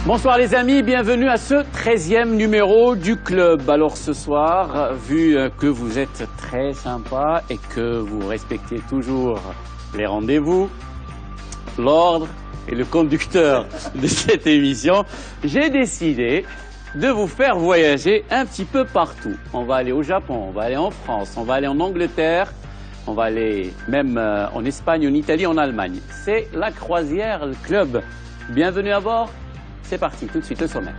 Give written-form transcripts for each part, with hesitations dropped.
Bonsoir les amis, bienvenue à ce 13e numéro du club. Alors ce soir, vu que vous êtes très sympa et que vous respectez toujours les rendez-vous, l'ordre et le conducteur de cette émission, j'ai décidé de vous faire voyager un petit peu partout. On va aller au Japon, on va aller en France, on va aller en Angleterre, on va aller même en Espagne, en Italie, en Allemagne. C'est la croisière, le club. Bienvenue à bord. C'est parti, tout de suite le sommaire.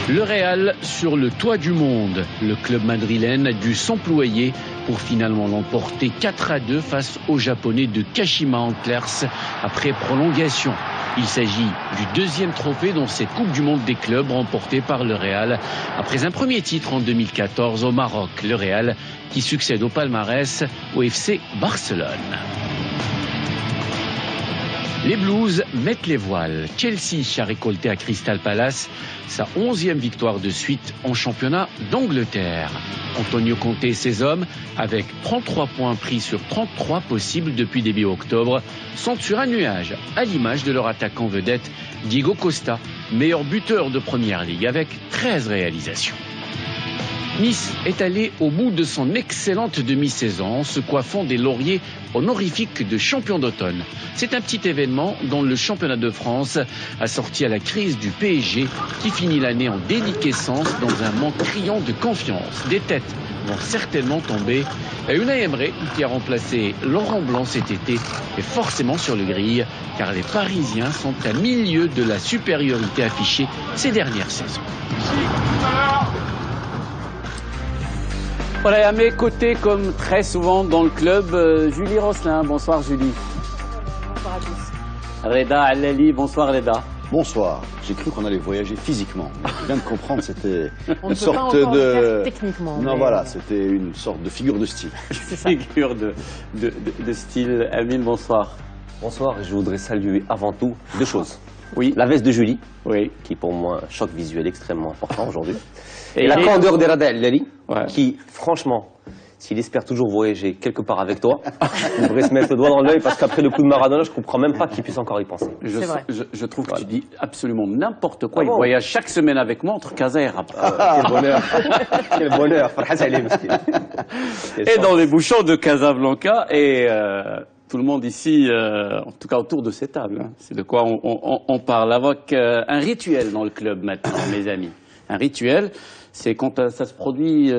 Le Real sur le toit du monde. Le club madrilène a dû s'employer pour finalement l'emporter 4-2 face aux Japonais de Kashima Antlers après prolongation. Il s'agit du deuxième trophée dans cette Coupe du Monde des clubs remportée par le Real après un premier titre en 2014 au Maroc. Le Real qui succède au palmarès au FC Barcelone. Les Blues mettent les voiles. Chelsea a récolté à Crystal Palace sa 11e victoire de suite en championnat d'Angleterre. Antonio Conte et ses hommes, avec 33 points pris sur 33 possibles depuis début octobre, sont sur un nuage, à l'image de leur attaquant vedette Diego Costa, meilleur buteur de Première Ligue avec 13 réalisations. Nice est allé au bout de son excellente demi-saison, se coiffant des lauriers honorifiques de champion d'automne. C'est un petit événement dont le championnat de France a sorti à la crise du PSG qui finit l'année en déliquescence dans un manque criant de confiance. Des têtes vont certainement tomber. Et Unai Emery, qui a remplacé Laurent Blanc cet été, est forcément sur le grille car les Parisiens sont à milieu de la supériorité affichée ces dernières saisons. Voilà, et à mes côtés, comme très souvent dans le club, Julie Rosselin. Bonsoir Julie. Bonsoir à tous. Reda Allali, bonsoir Reda. Bonsoir. J'ai cru qu'on allait voyager physiquement. Je viens de comprendre, c'était On une ne peut pas sorte encore le de... faire techniquement. Non, mais voilà, c'était une sorte de figure de style. Figure de style. Amine, bonsoir. Bonsoir, je voudrais saluer avant tout deux choses. Oui. La veste de Julie, Oui. qui pour moi un choc visuel extrêmement important aujourd'hui. Et Et la les- candeur de Reda Allali, Ouais. qui franchement, s'il espère toujours voyager quelque part avec toi, il devrait se mettre le doigt dans l'œil parce qu'après le coup de Maradona, je comprends même pas qu'il puisse encore y penser. C'est vrai. Je trouve que tu dis absolument n'importe quoi. Ah Il bon voyage chaque semaine avec moi entre Casa et Rabat. Quel bonheur. Quel bonheur. Farhas Ali, mesquin. Quelle Et chance. dans les bouchons de Casablanca et tout le monde ici, en tout cas autour de ces tables, hein, c'est de quoi on parle. Avec un rituel dans le club maintenant, mes amis. Un rituel, c'est quand ça se produit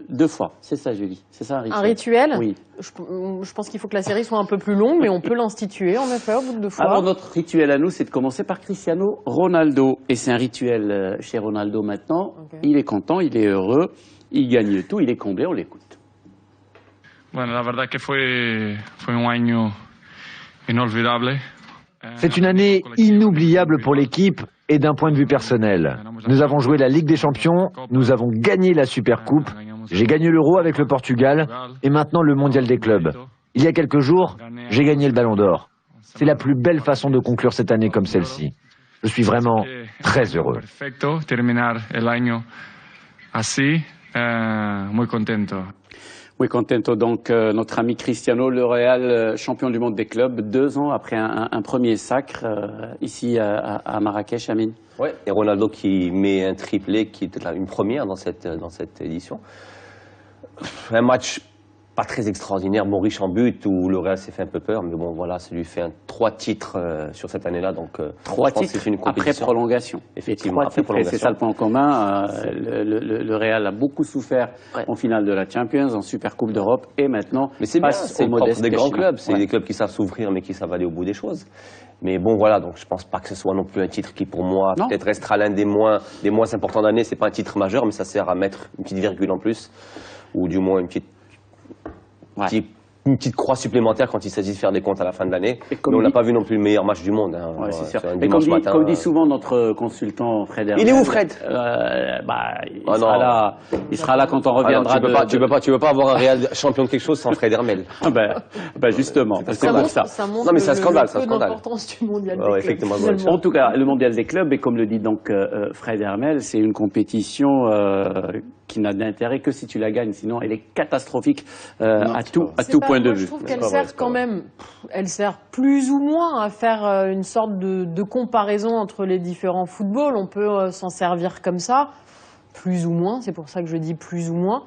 deux fois. C'est ça, Julie. C'est ça un rituel. Un rituel. Oui. Je pense qu'il faut que la série soit un peu plus longue, mais on peut l'instituer en effet au bout de 2 fois. Alors notre rituel à nous, c'est de commencer par Cristiano Ronaldo. Et c'est un rituel chez Ronaldo maintenant. Ok. Il est content, il est heureux, il gagne tout, il est comblé, on l'écoute. Bueno, la verdad que fue un año inolvidable. C'est une année inoubliable pour l'équipe et d'un point de vue personnel. Nous avons joué la Ligue des Champions, nous avons gagné la Supercoupe, j'ai gagné l'Euro avec le Portugal et maintenant le Mondial des clubs. Il y a quelques jours, j'ai gagné le Ballon d'Or. C'est la plus belle façon de conclure cette année comme celle-ci. Je suis vraiment très heureux. Perfecto terminar el año así, muy contento. Oui, contento. Donc, notre ami Cristiano, le Real champion du monde des clubs, 2 ans après un premier sacre ici à Marrakech, Amine. Ouais. Et Ronaldo qui met un triplé, qui était une première dans cette édition. Un match pas très extraordinaire, bon riche en buts, où le Real s'est fait un peu peur, mais bon voilà, ça lui fait 3 titres sur cette année-là, donc 3 je pense que titres c'est une après compétition. prolongation. Effectivement, 3 après titres, et c'est ça le point commun. Le Real a beaucoup souffert Ouais. en finale de la Champions, en Super Coupe d'Europe, et maintenant Mais c'est bien, passe c'est au le propre modeste des grands Kashima. clubs, c'est Ouais. des clubs qui savent s'ouvrir mais qui savent aller au bout des choses. Mais bon voilà, donc je pense pas que ce soit non plus un titre qui pour moi Non. peut-être restera l'un des moins importants d'année, c'est pas un titre majeur mais ça sert à mettre une petite virgule en plus, ou du moins une petite Ouais. petit une petite croix supplémentaire quand il s'agit de faire des comptes à la fin de l'année. Mais on n'a pas vu non plus le meilleur match du monde. Hein. Ouais, c'est sûr. Un Et dimanche matin, comme dit souvent notre consultant Fred Hermel. Il est où, Fred? Il sera là quand on reviendra. Tu peux pas avoir un Real champion de quelque chose sans Fred Hermel. Justement. Parce que Ça montre Non, mais c'est un scandale, le peu d'importance du mondial des clubs. Effectivement. En tout cas, le mondial des clubs, et comme le dit donc Fred Hermel, c'est une compétition qui n'a d'intérêt que si tu la gagnes. Sinon, elle est catastrophique à tout point de Moi, vue. je trouve qu'elle sert quand même, elle sert plus ou moins à faire une sorte de comparaison entre les différents footballs. On peut s'en servir comme ça, plus ou moins. C'est pour ça que je dis plus ou moins.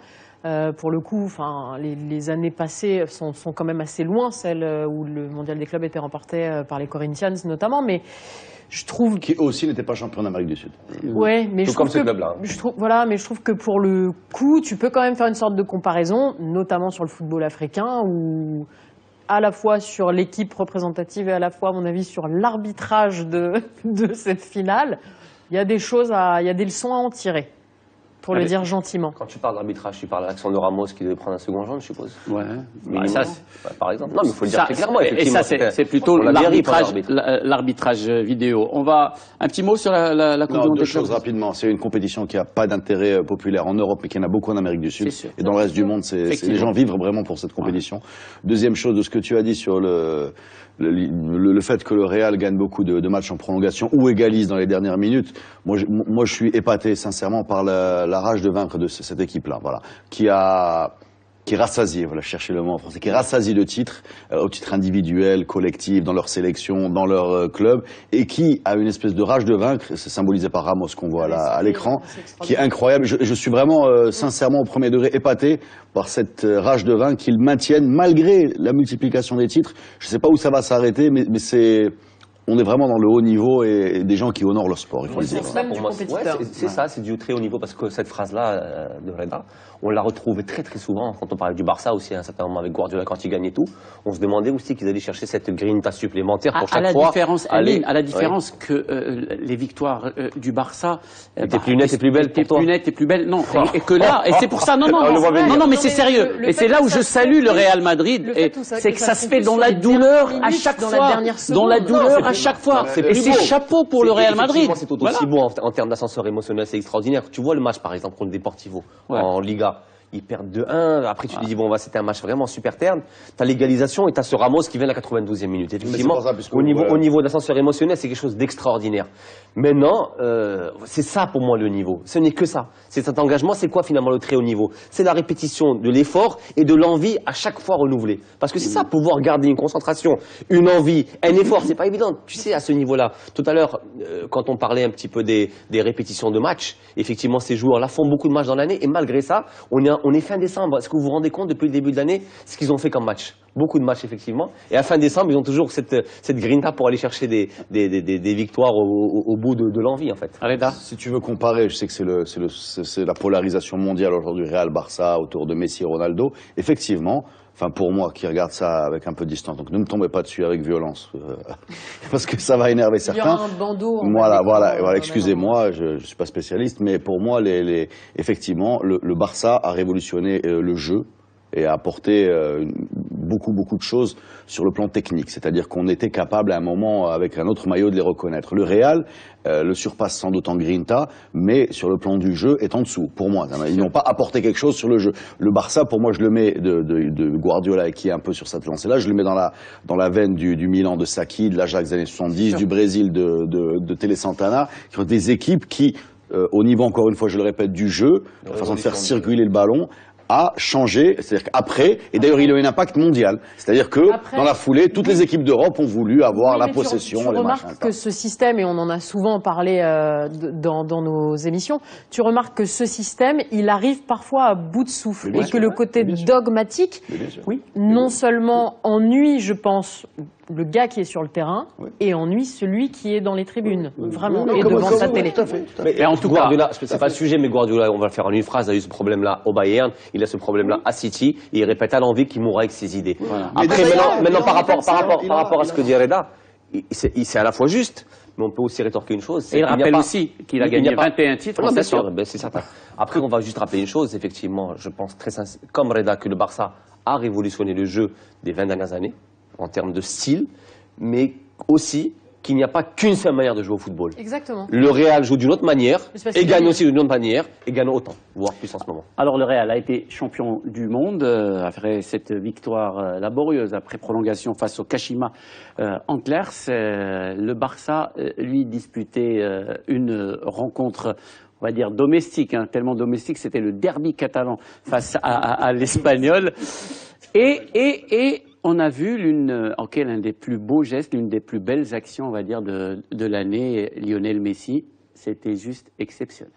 Pour le coup, les années passées sont quand même assez loin, celles où le mondial des clubs était remporté par les Corinthians notamment, mais je trouve Qui aussi n'était pas champion d'Amérique du Sud. ouais, mais Tout je comme trouve ce club-là. mais je trouve que pour le coup, tu peux quand même faire une sorte de comparaison, notamment sur le football africain, où à la fois sur l'équipe représentative et à la fois, à mon avis, sur l'arbitrage de cette finale, il y a des leçons à en tirer. Pour le dire gentiment. Quand tu parles d'arbitrage, tu parles d'Alexandre Ramos qui devait prendre un second jaune, je suppose. Ouais. Par exemple. Non, mais il faut le dire très clairement. Et ça, c'est plutôt l'arbitrage vidéo. On va un petit mot sur la Coupe du Monde. Deux choses rapidement. C'est une compétition qui n'a pas d'intérêt populaire en Europe, mais qui en a beaucoup en Amérique du Sud. Et dans le reste du monde, les gens vivent vraiment pour cette compétition. Deuxième chose, de ce que tu as dit sur le fait que le Real gagne beaucoup de matchs en prolongation ou égalise dans les dernières minutes, moi je suis épaté sincèrement par la rage de vaincre de cette équipe-là, voilà, qui est rassasiée, voilà, chercher le mot en français, qui est rassasiée de titres, au titre individuel, collectif, dans leur sélection, dans leur club, et qui a une espèce de rage de vaincre, c'est symbolisé par Ramos qu'on voit à l'écran, qui est incroyable. Je suis vraiment sincèrement au premier degré épaté par cette rage de vaincre qu'ils maintiennent malgré la multiplication des titres. Je ne sais pas où ça va s'arrêter, mais on est vraiment dans le haut niveau et des gens qui honorent leur sport, il faut le dire. C'est ça, c'est du très haut niveau, parce que cette phrase-là de Reda, on l'a retrouvée très très souvent quand on parlait du Barça aussi, à un certain moment avec Guardiola quand il gagnait tout. On se demandait aussi qu'ils allaient chercher cette grinta supplémentaire pour chaque fois. À la différence que les victoires du Barça étaient plus nettes et plus belles pour toi. Plus nettes et plus belles, non. Et que là, et c'est pour ça, non, mais c'est sérieux. Et c'est là où je salue le Real Madrid, c'est que ça se fait dans la douleur à chaque fois, dans la douleur à chaque fois. Et c'est chapeau pour le Real Madrid. C'est aussi bon en termes d'ascenseur émotionnel, c'est extraordinaire. Tu vois le match par exemple contre Deportivo en Liga. Ils perdent 2-1, après tu te dis bon c'était un match vraiment super terne, t'as l'égalisation et t'as ce Ramos qui vient à la 92e minute. Effectivement, au niveau d'ascenseur émotionnel, c'est quelque chose d'extraordinaire. Maintenant, c'est ça pour moi le niveau, ce n'est que ça. C'est cet engagement, c'est quoi finalement le très haut niveau? C'est la répétition de l'effort et de l'envie à chaque fois renouvelée. Parce que c'est ça, pouvoir garder une concentration, une envie, un effort, c'est pas évident, tu sais, à ce niveau-là. Tout à l'heure, quand on parlait un petit peu des répétitions de matchs, effectivement ces joueurs-là font beaucoup de matchs dans l'année et malgré ça, on est fin décembre. Est-ce que vous vous rendez compte depuis le début de l'année ce qu'ils ont fait comme match? Beaucoup de matchs effectivement. Et à fin décembre, ils ont toujours cette grinta pour aller chercher des victoires au bout de l'envie en fait. Reda. Si tu veux comparer, je sais que c'est la polarisation mondiale aujourd'hui, Real-Barça autour de Messi et Ronaldo. Effectivement, enfin pour moi qui regarde ça avec un peu de distance, donc ne me tombez pas dessus avec violence, parce que ça va énerver certains. Il y aura un bandeau. Voilà, excusez-moi, je suis pas spécialiste, mais pour moi, effectivement, le Barça a révolutionné le jeu et a apporté beaucoup de choses sur le plan technique. C'est-à-dire qu'on était capable à un moment, avec un autre maillot, de les reconnaître. Le Real le surpasse sans doute en grinta, mais sur le plan du jeu est en dessous, pour moi. Ils n'ont pas apporté quelque chose sur le jeu. Le Barça, pour moi, je le mets de Guardiola, qui est un peu sur cette lancée-là, je le mets dans la veine du Milan de Sacchi, de l'Ajax des années 70, du Brésil de Tele Santana, qui ont des équipes qui, au niveau, encore une fois, je le répète, du jeu, la façon de faire circuler le ballon, a changé, c'est-à-dire qu'après, et d'ailleurs il a eu un impact mondial, c'est-à-dire que dans la foulée, toutes les équipes d'Europe ont voulu avoir la possession. Tu remarques que ce système, et on en a souvent parlé dans nos émissions, tu remarques que ce système, il arrive parfois à bout de souffle, et que le côté dogmatique, non seulement ennuie, je pense, le gars qui est sur le terrain et ennuie celui qui est dans les tribunes, vraiment, et devant sa télé. Mais en tout cas, c'est pas le sujet, mais Guardiola, on va le faire en une phrase, a eu ce problème-là au Bayern, il a ce problème-là à City, et il répète à l'envie qu'il mourra avec ses idées. Voilà. Après, maintenant par rapport à ce que dit Reda, c'est à la fois juste, mais on peut aussi rétorquer une chose. Et il rappelle aussi qu'il a gagné 21 titres en 7 ans. C'est certain. Après, on va juste rappeler une chose, effectivement, je pense très sincèrement, comme Reda, que le Barça a révolutionné le jeu des 20 dernières années, en termes de style, mais aussi qu'il n'y a pas qu'une seule manière de jouer au football. Exactement. Le Real joue d'une autre manière, et gagne aussi d'une autre manière, et gagne autant, voire plus en ce moment. Alors le Real a été champion du monde après cette victoire laborieuse, après prolongation face au Kashima Antlers. Le Barça, lui, disputait une rencontre, on va dire domestique, tellement domestique, c'était le derby catalan face à l'Espagnol. Et on a vu l'un des plus beaux gestes, l'une des plus belles actions, on va dire, de l'année, Lionel Messi. C'était juste exceptionnel.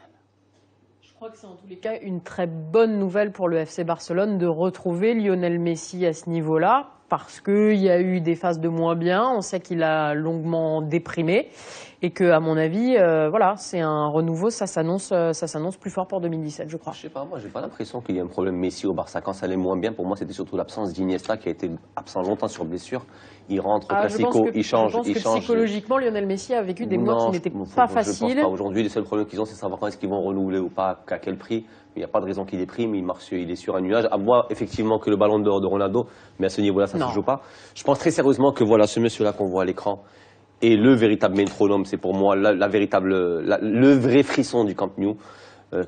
Je crois que c'est en tous les cas une très bonne nouvelle pour le FC Barcelone de retrouver Lionel Messi à ce niveau-là, parce qu'il y a eu des phases de moins bien, on sait qu'il a longuement déprimé, et que, à mon avis, voilà, c'est un renouveau, ça s'annonce plus fort pour 2017, je crois. Je sais pas, moi, j'ai pas l'impression qu'il y ait un problème Messi au Barça. Quand ça allait moins bien, pour moi, c'était surtout l'absence d'Iniesta qui a été absent longtemps sur blessure. Il rentre au Classico, il change. Je pense que psychologiquement, Lionel Messi a vécu des mois qui n'étaient pas faciles. Je pense pas. Aujourd'hui, les seuls problèmes qu'ils ont, c'est savoir quand est-ce qu'ils vont renouveler ou pas, à quel prix. Il n'y a pas de raison qu'il déprime, il est sur un nuage. À moi, effectivement, que le ballon d'or de Ronaldo, mais à ce niveau-là, ça ne se joue pas. Je pense très sérieusement que voilà, ce monsieur-là qu'on voit à l'écran est le véritable métronome. C'est pour moi le vrai frisson du Camp Nou.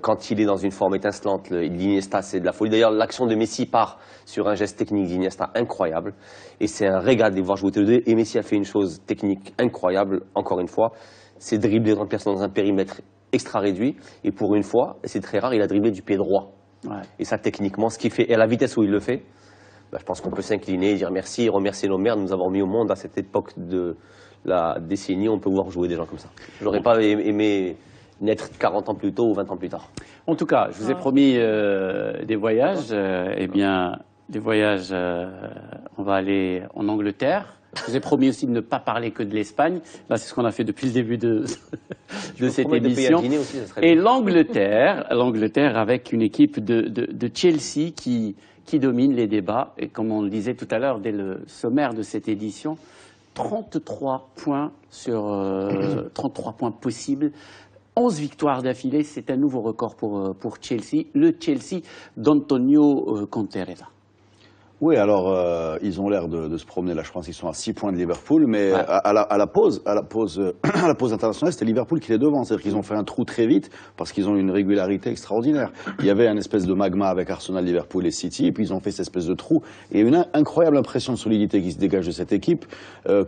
Quand il est dans une forme étincelante, l'Iniesta, c'est de la folie. D'ailleurs, l'action de Messi part sur un geste technique d'Iniesta incroyable. Et c'est un régal de les voir jouer tous les deux. Et Messi a fait une chose technique incroyable, encore une fois, c'est dribbler dans personne dans un périmètre extra réduit. Et pour une fois, et c'est très rare, il a dribblé du pied droit. Ouais. Et ça, techniquement, ce qu'il fait, et à la vitesse où il le fait, bah, je pense qu'on peut s'incliner, dire merci, remercier nos mères de nous avoir mis au monde à cette époque de la décennie. On peut voir jouer des gens comme ça. J'aurais pas aimé naître 40 ans plus tôt ou 20 ans plus tard. En tout cas, je vous ai promis des voyages. Eh bien, des voyages, on va aller en Angleterre. Je vous ai promis aussi de ne pas parler que de l'Espagne. Là, c'est ce qu'on a fait depuis le début de cette émission. Aussi, et l'Angleterre avec une équipe de Chelsea qui domine les débats. Et comme on le disait tout à l'heure, dès le sommaire de cette édition, 33 points sur 33 points possibles. 11 victoires d'affilée, c'est un nouveau record pour Chelsea, le Chelsea d'Antonio Conte. Oui, alors ils ont l'air de se promener là. Je pense qu'ils sont à 6 points de Liverpool, mais ouais. à la pause internationale, c'était Liverpool qui les devant. C'est-à-dire qu'ils ont fait un trou très vite parce qu'ils ont une régularité extraordinaire. Il y avait une espèce de magma avec Arsenal, Liverpool et City, et puis ils ont fait cette espèce de trou et une incroyable impression de solidité qui se dégage de cette équipe.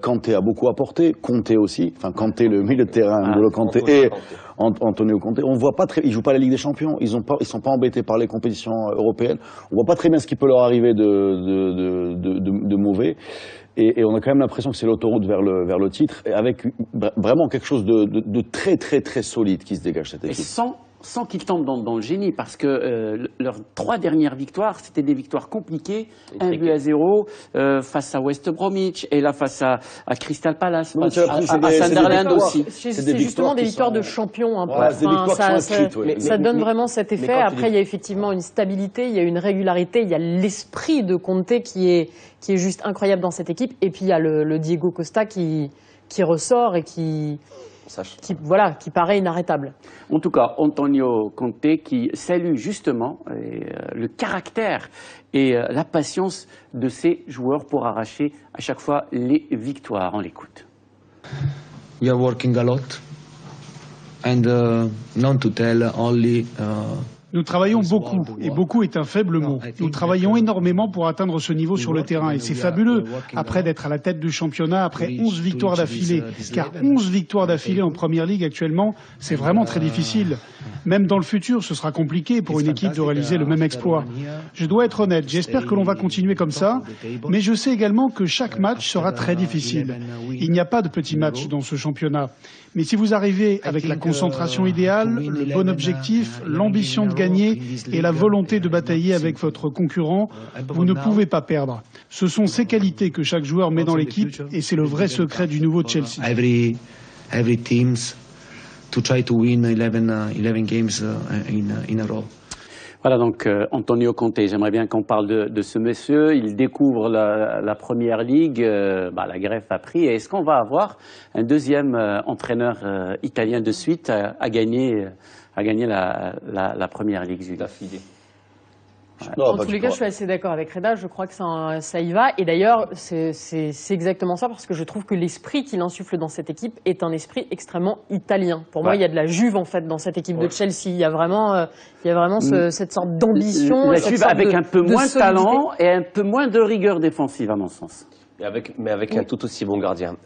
Kanté a beaucoup apporté, Conte aussi. Enfin, Kanté, le milieu de terrain, N'Golo Kanté et Antonio Conte. On voit pas très, ils jouent pas la Ligue des Champions. Ils sont pas embêtés par les compétitions européennes. On voit pas très bien ce qui peut leur arriver de mauvais. Et on a quand même l'impression que c'est l'autoroute vers le titre, avec vraiment quelque chose de très très très solide qui se dégage cette équipe. Et sans qu'ils tombent dans le génie, parce que leurs 3 dernières victoires, c'était des victoires compliquées, 1-0 face à West Bromwich, et là face à Crystal Palace, à Sunderland aussi. C'est justement des victoires de champions. Ça donne vraiment cet effet. Après, il y a effectivement une stabilité, il y a une régularité, il y a l'esprit de Conte qui est juste incroyable dans cette équipe. Et puis il y a le Diego Costa qui ressort et qui paraît inarrêtable. En tout cas, Antonio Conte qui salue justement le caractère et la patience de ses joueurs pour arracher à chaque fois les victoires. On l'écoute. We are working a lot and not to tell only Nous travaillons beaucoup, et beaucoup est un faible mot. Nous travaillons énormément pour atteindre ce niveau sur le terrain, et c'est fabuleux, après d'être à la tête du championnat, après 11 victoires d'affilée. Car 11 victoires d'affilée en Première Ligue actuellement, c'est vraiment très difficile. Même dans le futur, ce sera compliqué pour une équipe de réaliser le même exploit. Je dois être honnête, j'espère que l'on va continuer comme ça, mais je sais également que chaque match sera très difficile. Il n'y a pas de petits matchs dans ce championnat. Mais si vous arrivez avec la concentration idéale, le bon objectif, l'ambition de gagner et la volonté de batailler avec votre concurrent, vous ne pouvez pas perdre. Ce sont ces qualités que chaque joueur met dans l'équipe et c'est le vrai secret du nouveau Chelsea. Every teams to try to win 11 games in a row. Voilà donc Antonio Conte, j'aimerais bien qu'on parle de ce monsieur. Il découvre la Première Ligue, la greffe a pris. Est-ce qu'on va avoir un deuxième entraîneur italien de suite à gagner la Première Ligue, Jules? En tous les cas, je suis assez d'accord avec Reda, je crois que ça y va. Et d'ailleurs, c'est exactement ça, parce que je trouve que l'esprit qu'il insuffle dans cette équipe est un esprit extrêmement italien. Pour moi, il y a de la Juve, en fait, dans cette équipe de Chelsea. Il y a vraiment cette sorte d'ambition. La Juve avec un peu moins de talent et un peu moins de rigueur défensive, à mon sens. Mais avec un tout aussi bon gardien.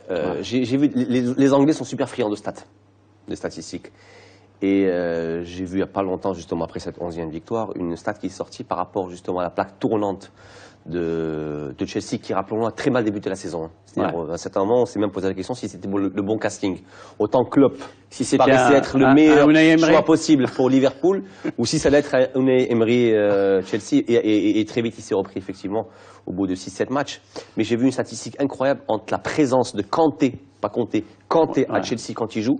J'ai vu, les Anglais sont super friands de stats, de statistiques. Et j'ai vu il n'y a pas longtemps, justement, après cette 11e victoire, une stat qui est sortie par rapport justement à la plaque tournante de Chelsea, qui, rappelons-le, a très mal débuté la saison. C'est-à-dire, à un certain moment, on s'est même posé la question si c'était le bon casting. Autant Klopp, si c'était paraissait être le meilleur choix possible pour Liverpool, ou si ça allait être Unai Emery Chelsea, et très vite il s'est repris, effectivement, au bout de 6-7 matchs. Mais j'ai vu une statistique incroyable entre la présence de Kanté, pas Conte, Kanté à Chelsea quand il joue,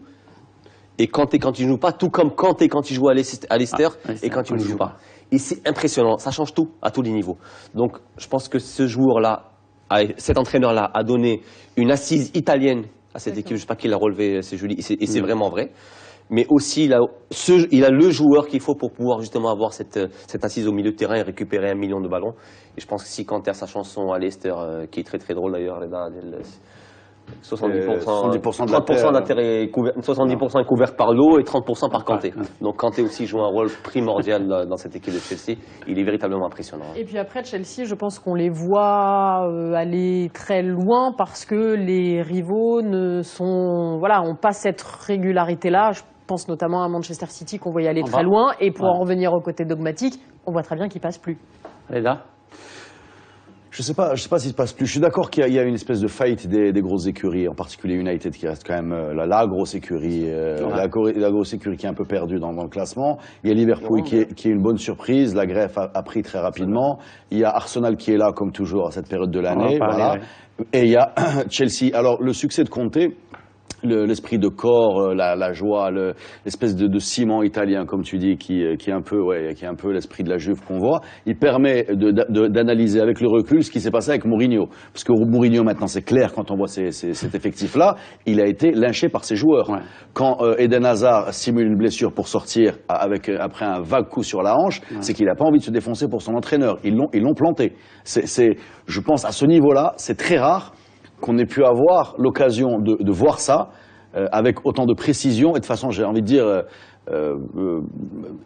et Kanté quand il ne joue pas, tout comme Kanté quand il joue à Leicester et quand il ne joue pas. Et c'est impressionnant, ça change tout à tous les niveaux. Donc je pense que ce joueur-là, cet entraîneur-là a donné une assise italienne à cette équipe. Je ne sais pas qui l'a relevé, c'est joli, et c'est vraiment vrai. Mais aussi, il a le joueur qu'il faut pour pouvoir justement avoir cette assise au milieu de terrain et récupérer 1 million de ballons. Et je pense que si Kanté a sa chanson à Leicester, qui est très très drôle d'ailleurs, 30% d'intérêt couvert, 70% est couvert par l'eau et 30% par Kanté. Donc Kanté aussi joue un rôle primordial dans cette équipe de Chelsea. Il est véritablement impressionnant. Et puis après Chelsea, je pense qu'on les voit aller très loin parce que les rivaux ont pas cette régularité-là. Je pense notamment à Manchester City qu'on voyait aller très loin. Et pour en revenir au côté dogmatique, on voit très bien qu'il passe plus. Reda ? Je sais pas s'il se passe plus. Je suis d'accord qu'il y a une espèce de faillite des grosses écuries, en particulier United qui reste quand même la grosse écurie, la grosse écurie qui est un peu perdue dans le classement. Il y a Liverpool qui est une bonne surprise, la greffe a pris très rapidement. Il y a Arsenal qui est là comme toujours à cette période de l'année, voilà. Et il y a Chelsea. Alors le succès de Conte, l'esprit de corps, la joie, l'espèce de ciment italien, comme tu dis, qui est un peu l'esprit de la Juve qu'on voit, il permet d'analyser avec le recul ce qui s'est passé avec Mourinho. Parce que Mourinho, maintenant, c'est clair, quand on voit cet effectif-là, il a été lynché par ses joueurs. Ouais. Quand Eden Hazard simule une blessure pour sortir après un vague coup sur la hanche, c'est qu'il n'a pas envie de se défoncer pour son entraîneur. Ils l'ont planté. Je pense, à ce niveau-là, c'est très rare qu'on ait pu avoir l'occasion de voir ça avec autant de précision et de façon, j'ai envie de dire,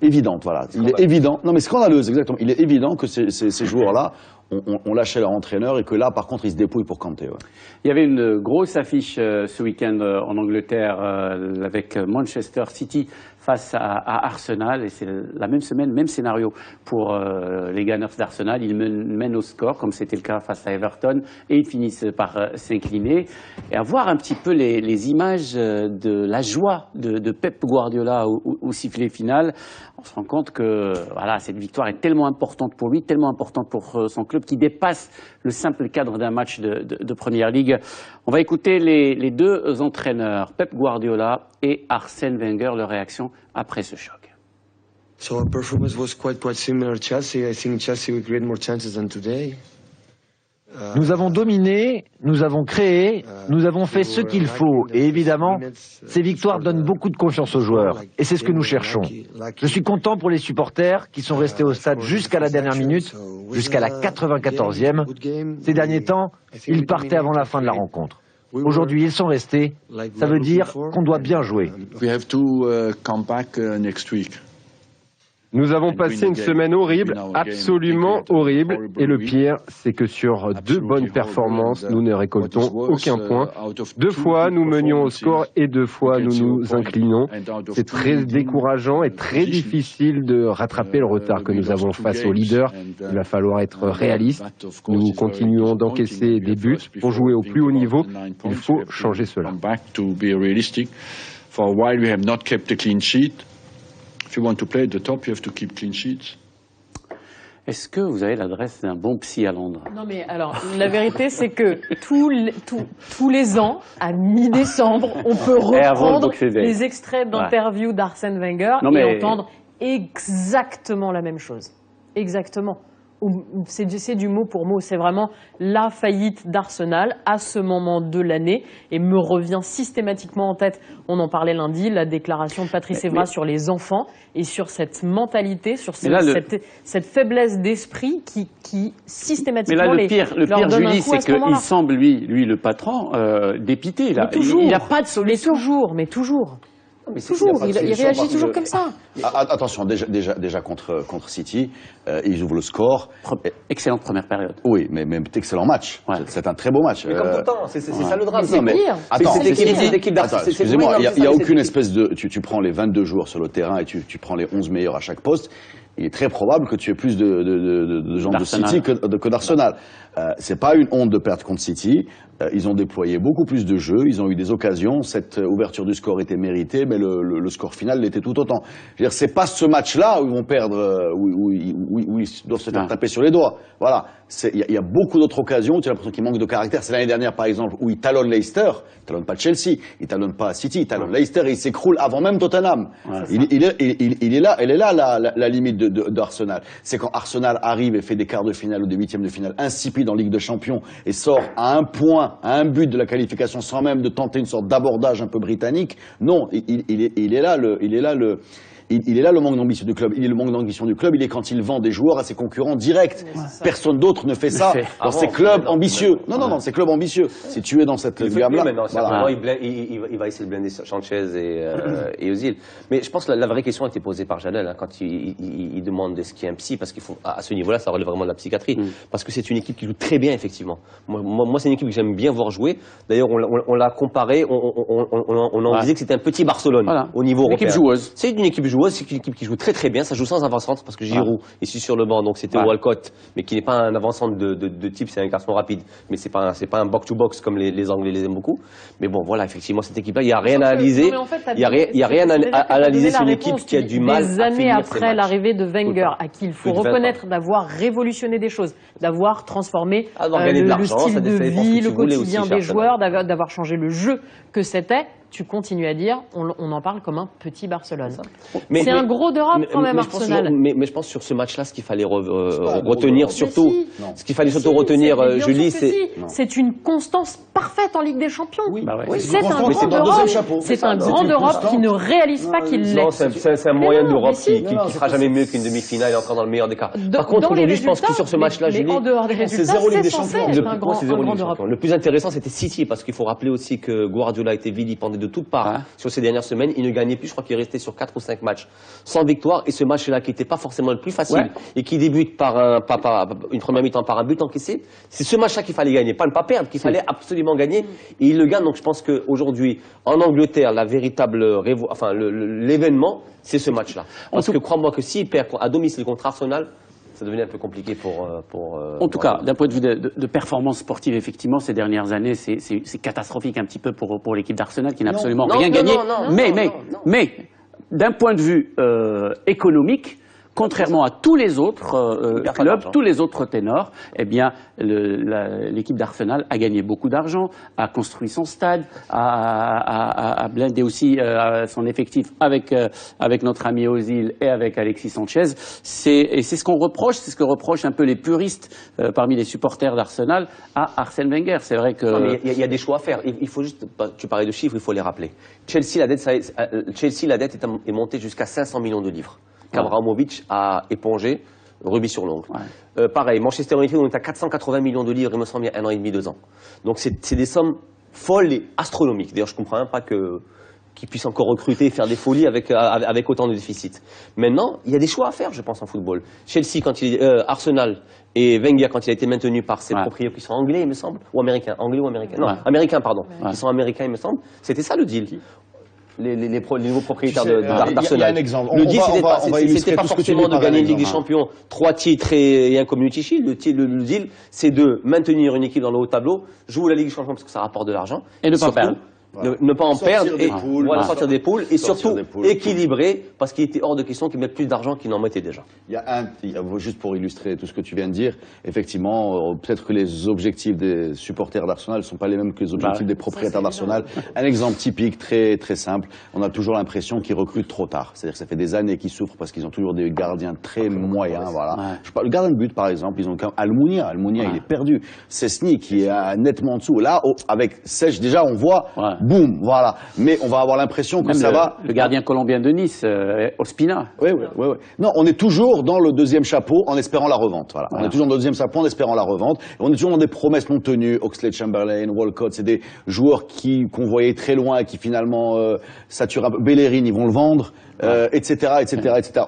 évidente. Voilà. Il est évident, non mais scandaleuse, exactement. Il est évident que ces joueurs-là ont lâché leur entraîneur et que là, par contre, ils se dépouillent pour Kanté. Ouais. Il y avait une grosse affiche ce week-end en Angleterre avec Manchester City face à Arsenal, et c'est la même semaine, même scénario pour les Gunners d'Arsenal. Ils mènent au score, comme c'était le cas face à Everton, et ils finissent par s'incliner. Et à voir un petit peu les images de la joie de Pep Guardiola au sifflet final, on se rend compte que voilà, cette victoire est tellement importante pour lui, tellement importante pour son club, qui dépasse le simple cadre d'un match de Première Ligue. On va écouter les deux entraîneurs, Pep Guardiola et Arsène Wenger, leur réaction après ce choc. So our performance was quite similar to Chelsea. I think Chelsea we create more chances than today. Nous avons dominé, nous avons créé, nous avons fait ce qu'il faut. Et évidemment, ces victoires donnent beaucoup de confiance aux joueurs. Et c'est ce que nous cherchons. Je suis content pour les supporters qui sont restés au stade jusqu'à la dernière minute, jusqu'à la 94e. Ces derniers temps, ils partaient avant la fin de la rencontre. Aujourd'hui, ils sont restés. Ça veut dire qu'on doit bien jouer. Nous avons passé une semaine horrible, absolument horrible, et le pire, c'est que sur 2 bonnes performances, nous ne récoltons aucun point. 2 fois, nous menions au score et 2 fois, nous nous inclinons. C'est très décourageant et très difficile de rattraper le retard que nous avons face aux leaders. Il va falloir être réaliste. Nous continuons d'encaisser des buts pour jouer au plus haut niveau. Il faut changer cela. If you want to play at the top, you have to keep clean sheets. Est-ce que vous avez l'adresse d'un bon psy à Londres? Non mais alors, la vérité c'est que tous les ans, à mi-décembre, on peut reprendre les extraits d'interviews d'Arsène Wenger et entendre exactement la même chose. Exactement. c'est du mot pour mot. C'est vraiment la faillite d'Arsenal à ce moment de l'année et me revient systématiquement en tête, on en parlait lundi, la déclaration de Patrice Evra sur les enfants et sur cette mentalité, sur cette faiblesse d'esprit qui systématiquement le pire, Julie, c'est qu'il semble, lui le patron, dépité. Là. Il n'y a pas de solution. Mais toujours. Il réagit toujours comme ça. Attention, déjà contre City, ils ouvrent le score. Excellente première période. Oui, mais excellent match. Ouais. C'est un très beau match. Mais comme tout le temps, c'est ça le drame. C'est pire. C'est l'équipe d'Arsenal. Excusez-moi, il n'y a aucune espèce de... Tu prends les 22 joueurs sur le terrain et tu prends les 11 meilleurs à chaque poste. Il est très probable que tu aies plus de gens de City que d'Arsenal. C'est pas une honte de perdre contre City. Ils ont déployé beaucoup plus de jeux, ils ont eu des occasions. Cette ouverture du score était méritée, mais le score final l'était tout autant. Je veux dire, c'est pas ce match-là où ils vont perdre, où ils doivent se faire taper sur les doigts. Voilà. Il y a beaucoup d'autres occasions. Tu as l'impression qu'ils manquent de caractère. C'est l'année dernière, par exemple, où ils talonnent Leicester. Ils talonnent pas Chelsea. Ils talonnent pas City. Ils talonnent Leicester et ils s'écroulent avant même Tottenham. Ouais, elle est là la limite d'Arsenal. C'est quand Arsenal arrive et fait des quarts de finale ou des huitièmes de finale insipides en Ligue des Champions et sort à un point, à un but de la qualification sans même de tenter une sorte d'abordage un peu britannique. Non, il est là le manque d'ambition du club. Il est le manque d'ambition du club. Il est quand il vend des joueurs à ses concurrents directs. Personne d'autre ne fait ça dans ces clubs ambitieux. Non, ces clubs ambitieux. Si tu es dans cette gamme-là, il va essayer de blender Sanchez et Özil. Mais je pense que la vraie question a été posée par Janel quand il demande est-ce qu'il y a un psy, parce qu'il faut à ce niveau-là, ça relève vraiment de la psychiatrie, parce que c'est une équipe qui joue très bien effectivement. Moi, c'est une équipe que j'aime bien voir jouer. D'ailleurs, on l'a comparé, on en disait que c'était un petit Barcelone au niveau européen. Équipe joueuse. C'est une équipe joueuse. C'est une équipe qui joue très très bien, ça joue sans avant-centre parce que Giroud est sur le banc, donc c'était Walcott, mais qui n'est pas un avant-centre de type, c'est un garçon rapide, mais c'est pas un box-to-box comme les Anglais les aiment beaucoup. Mais bon, voilà, effectivement, cette équipe-là, il n'y a rien à analyser. Il n'y a rien à analyser sur une équipe qui a du mal à finir ses matchs. Des années après l'arrivée de Wenger, à qui il faut reconnaître d'avoir révolutionné des choses, d'avoir transformé le style de vie, le quotidien des joueurs, d'avoir changé le jeu que c'était. Tu continues à dire, on en parle comme un petit Barcelone. C'est un gros d'Europe quand même, Arsenal. Mais je pense sur ce match-là, ce qu'il fallait retenir surtout, Julie, c'est une constance parfaite en Ligue des Champions. C'est un grand d'Europe qui ne réalise pas qu'il l'est. Non, c'est un moyen d'Europe qui sera jamais mieux qu'une demi-finale et encore dans le meilleur des cas. Par contre, aujourd'hui, je pense que sur ce match-là, Julie, en dehors des résultats, c'est censé être un grand d'Europe. Le plus intéressant, c'était City, parce qu'il faut rappeler aussi que Guardiola a été vilipendé de toutes parts sur ces dernières semaines. Il ne gagnait plus, je crois qu'il est resté sur 4 ou 5 matchs sans victoire. Et ce match-là, qui n'était pas forcément le plus facile et qui débute par une première mi-temps par un but encaissé, c'est ce match-là qu'il fallait gagner, pas ne pas perdre, qu'il fallait absolument gagner. Et il le gagne. Donc je pense qu'aujourd'hui, en Angleterre, la véritable l'événement, c'est ce match-là. Parce que crois-moi que s'il perd à domicile contre Arsenal, ça devenait un peu compliqué en tout cas, d'un point de vue de performance sportive, effectivement, ces dernières années, c'est catastrophique un petit peu pour l'équipe d'Arsenal qui n'a absolument rien gagné. Mais d'un point de vue économique, contrairement à tous les autres clubs, tous les autres ténors, eh bien, l'équipe d'Arsenal a gagné beaucoup d'argent, a construit son stade, a blindé aussi son effectif avec notre ami Özil et avec Alexis Sanchez. C'est ce qu'on reproche, c'est ce que reprochent un peu les puristes parmi les supporters d'Arsenal à Arsène Wenger. C'est vrai que il y a des choix à faire. Il faut juste, tu parlais de chiffres, il faut les rappeler. Chelsea, la dette est montée jusqu'à 500 millions de livres. Abramovich a épongé, rubis sur l'ongle. Pareil, Manchester United, on est à 480 millions de livres, il me semble, il y a 1 an et demi, 2 ans. Donc c'est des sommes folles et astronomiques. D'ailleurs, je ne comprends même pas qu'ils puissent encore recruter et faire des folies avec autant de déficit. Maintenant, il y a des choix à faire, je pense, en football. Chelsea, Arsenal et Wenger, quand il a été maintenu par ses propriétaires qui sont anglais, il me semble, ou américains, américains, pardon, qui sont américains, il me semble. C'était ça le deal. Les nouveaux propriétaires d'Arsenal. Il y a un exemple. Le deal, c'était pas forcément de gagner une Ligue des Champions, 3 titres et un Community Shield. Le deal, c'est de maintenir une équipe dans le haut tableau, jouer la Ligue des Champions parce que ça rapporte de l'argent. Et ne pas perdre. Voilà. Ne pas en perdre et sortir des poules et surtout équilibrer parce qu'il était hors de question qu'ils mettent plus d'argent qu'ils n'en mettaient déjà. Juste pour illustrer tout ce que tu viens de dire, effectivement, peut-être que les objectifs des supporters d'Arsenal ne sont pas les mêmes que les objectifs des propriétaires d'Arsenal. Un exemple typique, très, très simple, on a toujours l'impression qu'ils recrutent trop tard. C'est-à-dire que ça fait des années qu'ils souffrent parce qu'ils ont toujours des gardiens très moyens. Voilà. Le gardien de but, par exemple, ils ont quand même Almunia, il est perdu. Cessny qui est nettement en dessous. Là, avec Sech, déjà, on voit, boum, voilà. Mais on va avoir l'impression que même ça va. Le gardien colombien de Nice, Ospina. Oui. Non, on est toujours dans le deuxième chapeau en espérant la revente. Voilà. On est toujours dans le deuxième chapeau en espérant la revente. Et on est toujours dans des promesses non tenues. Oxlade-Chamberlain, Walcott, c'est des joueurs qu'on voyait très loin et qui finalement saturent un peu. Bellerin, ils vont le vendre. Etc.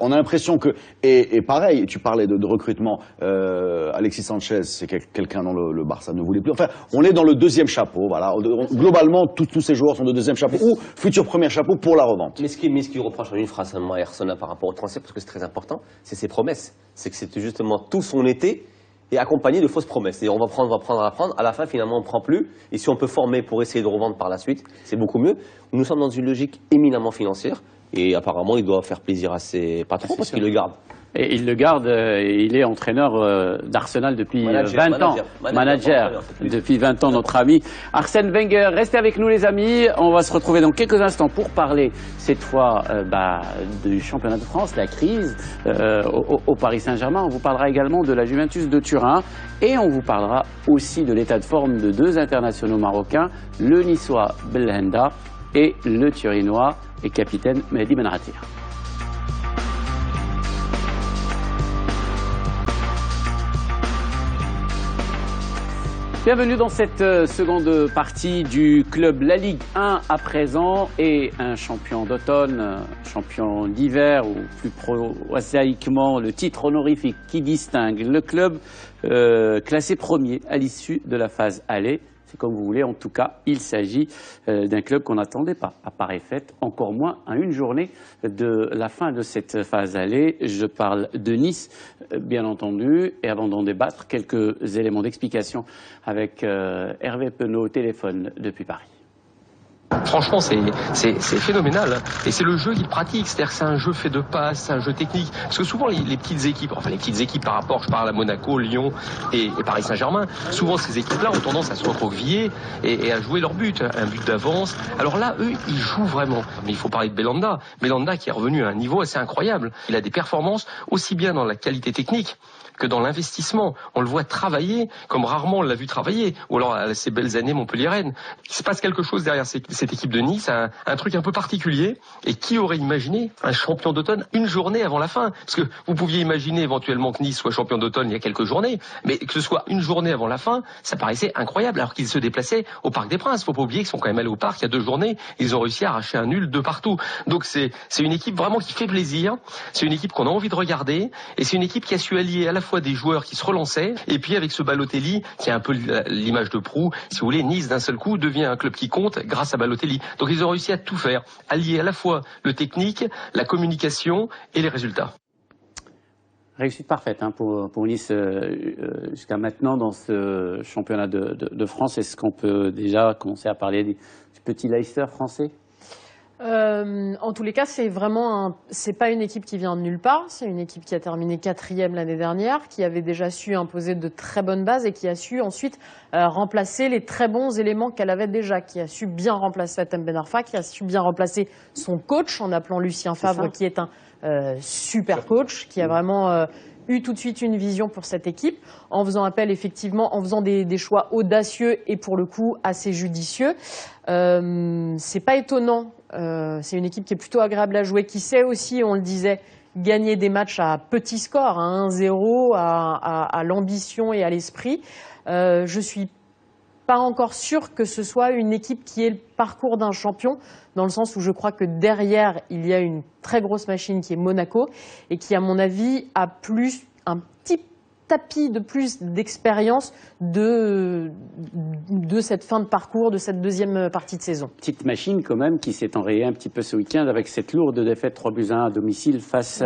On a l'impression que et pareil, tu parlais de recrutement. Alexis Sanchez, c'est quelqu'un dont le Barça ne voulait plus. Enfin, on est dans le deuxième chapeau. Voilà. Globalement, tous ces joueurs sont de deuxième chapeau ou futur premier chapeau pour la revente. Mais ce qui reproche en une phrase à Arsenal par rapport au transfert, parce que c'est très important, c'est ses promesses. C'est que c'était justement tout son été et accompagné de fausses promesses. Et on va prendre. À la fin, finalement, on ne prend plus. Et si on peut former pour essayer de revendre par la suite, c'est beaucoup mieux. Nous sommes dans une logique éminemment financière. Et apparemment, il doit faire plaisir à ses patrons parce qu'il le garde. Et il le garde, il est entraîneur d'Arsenal depuis 20 ans. Manager depuis 20 ans, notre ami Arsène Wenger. Restez avec nous les amis, on va se retrouver dans quelques instants pour parler cette fois du championnat de France, la crise au Paris Saint-Germain. On vous parlera également de la Juventus de Turin et on vous parlera aussi de l'état de forme de deux internationaux marocains, le Niçois Belhanda et le Turinois et capitaine Mehdi Benratir. Bienvenue dans cette seconde partie du club La Ligue 1 à présent et un champion d'automne, champion d'hiver ou plus prosaïquement le titre honorifique qui distingue le club classé premier à l'issue de la phase aller. C'est comme vous voulez, en tout cas, il s'agit d'un club qu'on n'attendait pas à pareille fête, encore moins à une journée de la fin de cette phase aller. Je parle de Nice, bien entendu, et avant d'en débattre, quelques éléments d'explication avec Hervé Penaud au téléphone depuis Paris. Franchement, c'est phénoménal. Et c'est le jeu qu'il pratique. C'est-à-dire que c'est un jeu fait de passes, c'est un jeu technique. Parce que souvent, les petites équipes, par rapport, je parle à Monaco, Lyon et Paris Saint-Germain, souvent ces équipes-là ont tendance à se recroqueviller et à jouer leur but, un but d'avance. Alors là, eux, ils jouent vraiment. Mais il faut parler de Belhanda. Belhanda qui est revenu à un niveau assez incroyable. Il a des performances aussi bien dans la qualité technique que dans l'investissement. On le voit travailler comme rarement on l'a vu travailler. Ou alors à ces belles années montpelliéraines. Il se passe quelque chose derrière cette équipe de Nice, un truc un peu particulier. Et qui aurait imaginé un champion d'automne une journée avant la fin? Parce que vous pouviez imaginer éventuellement que Nice soit champion d'automne il y a quelques journées, mais que ce soit une journée avant la fin, ça paraissait incroyable. Alors qu'ils se déplaçaient au Parc des Princes. Faut pas oublier qu'ils sont quand même allés au parc il y a 2 journées. Ils ont réussi à arracher un nul de partout. Donc c'est une équipe vraiment qui fait plaisir. C'est une équipe qu'on a envie de regarder. Et c'est une équipe qui a su allier à la fois des joueurs qui se relançaient, et puis avec ce Balotelli, qui est un peu l'image de proue, si vous voulez, Nice d'un seul coup devient un club qui compte grâce à Balotelli. Donc ils ont réussi à tout faire, allier à la fois le technique, la communication et les résultats. Réussite parfaite pour Nice jusqu'à maintenant dans ce championnat de France. Est-ce qu'on peut déjà commencer à parler du petit Leicester français ? En tous les cas, c'est pas une équipe qui vient de nulle part. C'est une équipe qui a terminé 4e l'année dernière, qui avait déjà su imposer de très bonnes bases et qui a su ensuite remplacer les très bons éléments qu'elle avait déjà, qui a su bien remplacer Hatem Ben Arfa, qui a su bien remplacer son coach en appelant Lucien Favre, qui est un super coach, qui a vraiment eu tout de suite une vision pour cette équipe, en faisant appel effectivement, en faisant des choix audacieux et pour le coup assez judicieux. C'est pas étonnant. C'est une équipe qui est plutôt agréable à jouer, qui sait aussi, on le disait, gagner des matchs à petit score, à 1-0, à l'ambition et à l'esprit. Je suis pas encore sûre que ce soit une équipe qui ait le parcours d'un champion, dans le sens où je crois que derrière, il y a une très grosse machine qui est Monaco et qui, à mon avis, a un petit tapis de plus d'expérience de cette fin de parcours, de cette deuxième partie de saison. Petite machine quand même qui s'est enrayée un petit peu ce week-end avec cette lourde défaite 3-1 à domicile face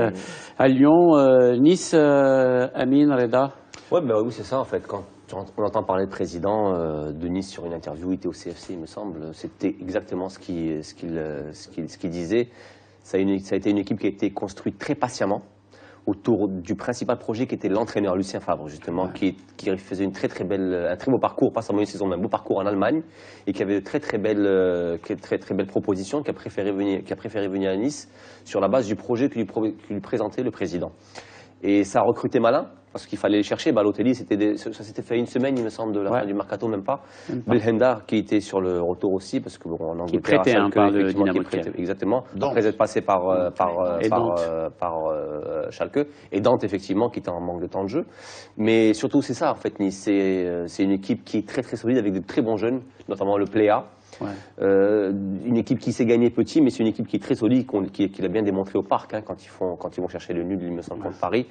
à Lyon. Nice, Amine, Reda. Oui, c'est ça en fait. On entend parler de président de Nice sur une interview, il était au CFC, il me semble. C'était exactement ce qu'il disait. Ça a été une équipe qui a été construite très patiemment autour du principal projet qui était l'entraîneur Lucien Favre, justement, qui faisait un très beau parcours, pas seulement une saison, mais un beau parcours en Allemagne, et qui avait de très belles propositions, qui a préféré venir à Nice sur la base du projet que lui présentait le président. Et ça a recruté malin, parce qu'il fallait les chercher. Balotelli, ça s'était fait une semaine, il me semble, de la fin du mercato, même pas. Belhanda, qui était sur le retour aussi, parce que en Angleterre, qui prêtait par le Dynamo Kiev. Exactement. Après être passé par Schalke. Et Dante, effectivement, qui était en manque de temps de jeu. Mais surtout, c'est ça, en fait, Nice. C'est une équipe qui est très très solide, avec de très bons jeunes, notamment le Pléa. Une équipe qui s'est gagnée petit, mais c'est une équipe qui est très solide, qui l'a bien démontré au Parc, hein, quand ils vont chercher le nul, il me semble, contre Paris.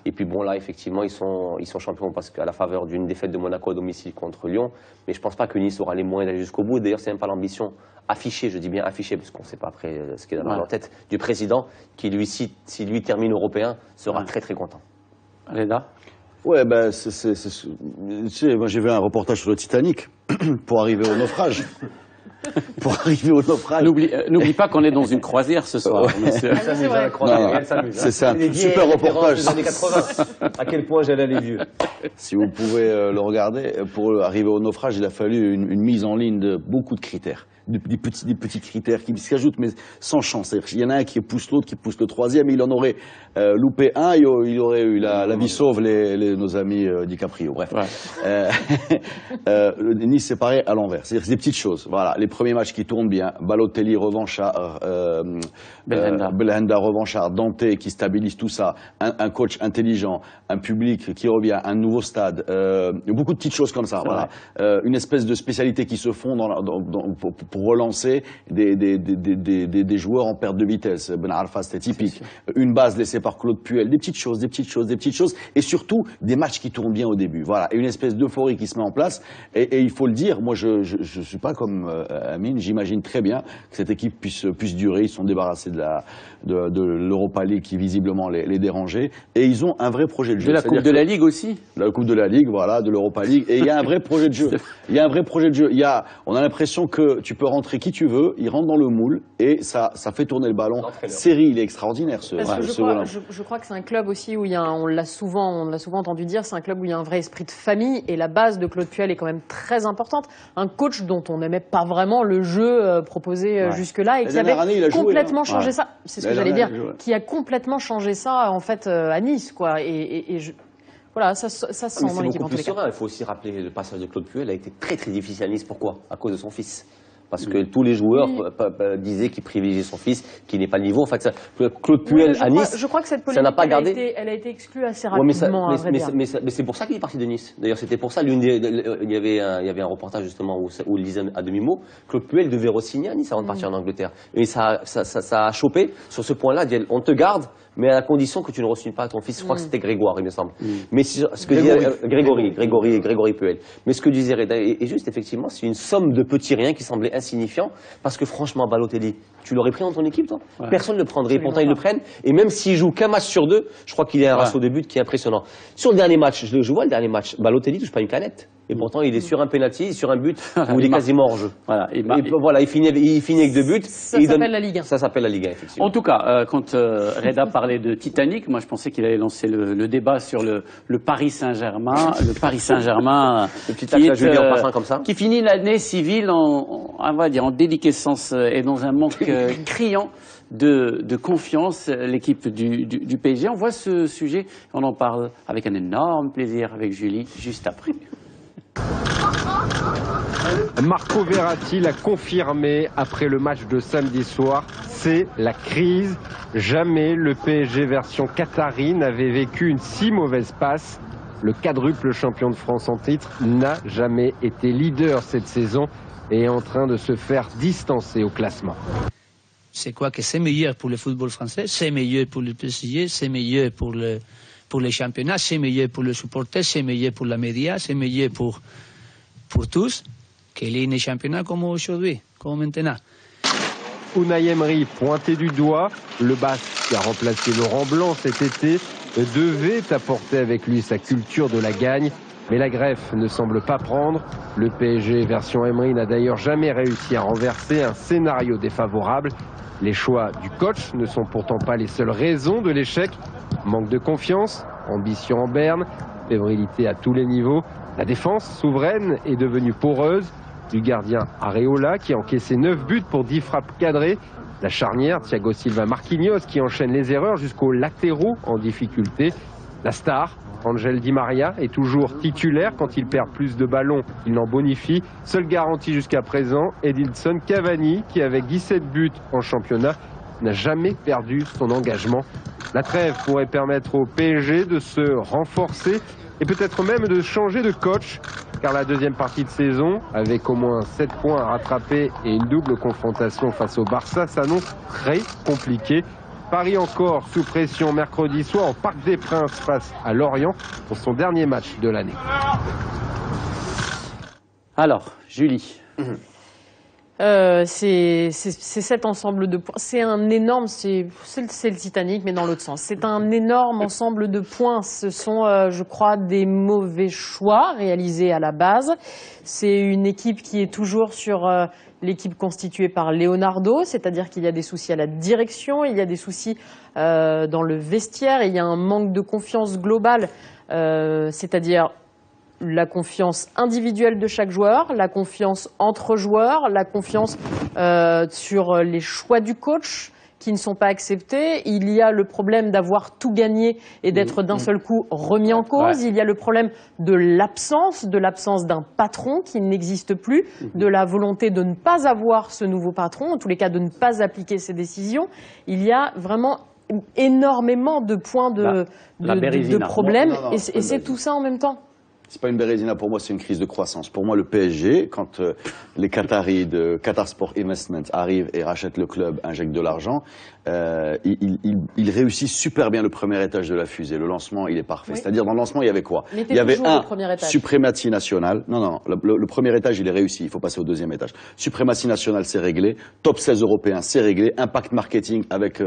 Et puis bon, là, effectivement, ils sont champions parce qu'à la faveur d'une défaite de Monaco à domicile contre Lyon. Mais je pense pas que Nice aura les moyens d'aller jusqu'au bout. D'ailleurs, c'est même pas l'ambition affichée, je dis bien affichée, parce qu'on ne sait pas après ce qu'il y a dans la tête du président, qui lui, si lui termine européen, sera très très content. Reda? Ouais, ben, tu sais, moi j'ai vu un reportage sur le Titanic pour arriver au naufrage. N'oublie pas qu'on est dans une croisière ce soir. C'est un super reportage. Des années 80. À quel point j'allais les vieux. Si vous pouvez le regarder, pour arriver au naufrage, il a fallu une mise en ligne de beaucoup de critères. Des petits critères qui s'ajoutent, mais sans chance. Il y en a un qui pousse l'autre, qui pousse le troisième, il en aurait loupé un, il aurait eu la vie sauve nos amis DiCaprio. Bref. Nice, c'est pareil à l'envers. C'est des petites choses. Voilà. Les premiers matchs qui tournent bien. Balotelli, revanchard, Belhanda, revanchard, Dante qui stabilise tout ça, un coach intelligent, un public qui revient, un nouveau stade, beaucoup de petites choses comme ça. Voilà. Une espèce de spécialité qui se font pour relancer des joueurs en perte de vitesse. Ben Arfa, c'était typique. Une base laissée par Claude Puel. Des petites choses. Et surtout, des matchs qui tournent bien au début. Voilà. Et une espèce d'euphorie qui se met en place. Et il faut le dire, moi, je suis pas comme Amine. J'imagine très bien que cette équipe puisse durer. Ils sont débarrassés de l'Europa League qui, visiblement, les dérangeait. Et ils ont un vrai projet de jeu. De la Coupe de la Ligue aussi. La Coupe de la Ligue, voilà, de l'Europa League. Et il y a un vrai projet de jeu. On a l'impression que tu peux rentrer qui tu veux, il rentre dans le moule et ça fait tourner le ballon. Série, il est extraordinaire je crois que c'est un club aussi où on l'a souvent entendu dire, c'est un club où il y a un vrai esprit de famille et la base de Claude Puel est quand même très importante. Un coach dont on n'aimait pas vraiment le jeu proposé jusque-là et qui avait complètement changé ça. C'est ce que j'allais dire, qui a complètement changé ça en fait à Nice, quoi. Voilà, ça se sent dans l'équipe en tous les cas. Il faut aussi rappeler le passage de Claude Puel a été très très difficile à Nice. Pourquoi? À cause de son fils. Parce que tous les joueurs disaient qu'il privilégiait son fils, qui n'est pas le niveau. En fait, Claude Puel à Nice, je crois que cette polémique, elle a été exclue assez rapidement. Mais c'est pour ça qu'il est parti de Nice. D'ailleurs, c'était pour ça. Il y avait un reportage justement où il disait à demi-mot, Claude Puel devait re-signer à Nice avant de partir en Angleterre. Et ça a chopé sur ce point-là. On te garde, mais à la condition que tu ne re-signes pas à ton fils. Je crois que c'était Grégoire, il me semble. Mais ce que disait Grégory Puel. Mais ce que disait Reda est juste, effectivement, c'est une somme de petits riens qui semblait insignifiant, parce que franchement, Balotelli, tu l'aurais pris dans ton équipe, toi? Personne ne le prendrait, pourtant ils le prennent, et même s'il joue qu'un match sur deux, je crois qu'il a un ratio de but qui est impressionnant. Sur le dernier match, je vois le dernier match, Balotelli touche pas une canette, et pourtant il est sur un penalty, sur un but où il est quasiment hors jeu. Il finit avec 2 buts. Ça s'appelle la Ligue 1. Ça s'appelle la Ligue 1, effectivement. En tout cas, quand Reda parlait de Titanic, moi je pensais qu'il allait lancer le débat sur le Paris Saint-Germain, qui finit l'année civile on va dire en déliquescence et dans un manque criant de confiance, l'équipe du PSG. On voit ce sujet, on en parle avec un énorme plaisir avec Julie juste après. Marco Verratti l'a confirmé après le match de samedi soir, c'est la crise. Jamais le PSG version qatari n'avait vécu une si mauvaise passe. Le quadruple champion de France en titre n'a jamais été leader cette saison et est en train de se faire distancer au classement. C'est quoi que c'est meilleur pour le football français, c'est meilleur pour le PSG, c'est meilleur pour les championnats, c'est meilleur pour les supporters, c'est meilleur pour la média, c'est meilleur pour tous qu'il y ait un championnat comme aujourd'hui, comme maintenant. Unai Emery, pointé du doigt, le Basque qui a remplacé Laurent Blanc cet été devait apporter avec lui sa culture de la gagne. Mais la greffe ne semble pas prendre. Le PSG version Emery n'a d'ailleurs jamais réussi à renverser un scénario défavorable. Les choix du coach ne sont pourtant pas les seules raisons de l'échec. Manque de confiance, ambition en berne, fébrilité à tous les niveaux. La défense souveraine est devenue poreuse. Du gardien Areola qui a encaissé 9 buts pour 10 frappes cadrées. La charnière Thiago Silva Marquinhos qui enchaîne les erreurs jusqu'aux latéraux en difficulté. La star Angel Di Maria est toujours titulaire quand il perd plus de ballons, il n'en bonifie. Seule garantie jusqu'à présent, Edinson Cavani qui avec 17 buts en championnat n'a jamais perdu son engagement. La trêve pourrait permettre au PSG de se renforcer et peut-être même de changer de coach, car la deuxième partie de saison, avec au moins 7 points à rattraper et une double confrontation face au Barça, s'annonce très compliquée. Paris encore sous pression mercredi soir au Parc des Princes face à Lorient pour son dernier match de l'année. Alors, Julie. C'est cet ensemble de points. C'est un énorme, c'est le Titanic, mais dans l'autre sens. C'est un énorme ensemble de points. Ce sont, je crois, des mauvais choix réalisés à la base. C'est une équipe qui est toujours sur l'équipe constituée par Leonardo, c'est-à-dire qu'il y a des soucis à la direction, il y a des soucis dans le vestiaire, il y a un manque de confiance globale, c'est-à-dire la confiance individuelle de chaque joueur, la confiance entre joueurs, la confiance sur les choix du coach qui ne sont pas acceptés. Il y a le problème d'avoir tout gagné et d'être d'un seul coup remis en cause. Il y a le problème de l'absence d'un patron qui n'existe plus, de la volonté de ne pas avoir ce nouveau patron, en tous les cas de ne pas appliquer ses décisions. Il y a vraiment énormément de points de problèmes et c'est tout ça en même temps. C'est pas une bérésina pour moi, c'est une crise de croissance. Pour moi, le PSG, quand les Qataris de Qatar Sport Investment arrivent et rachètent le club, injectent de l'argent, ils réussissent super bien le premier étage de la fusée. Le lancement, il est parfait. Oui. C'est-à-dire, dans le lancement, il y avait quoi? Il y avait suprématie nationale. Non, le premier étage, il est réussi. Il faut passer au deuxième étage. Suprématie nationale, c'est réglé. Top 16 européen, c'est réglé. Impact marketing avec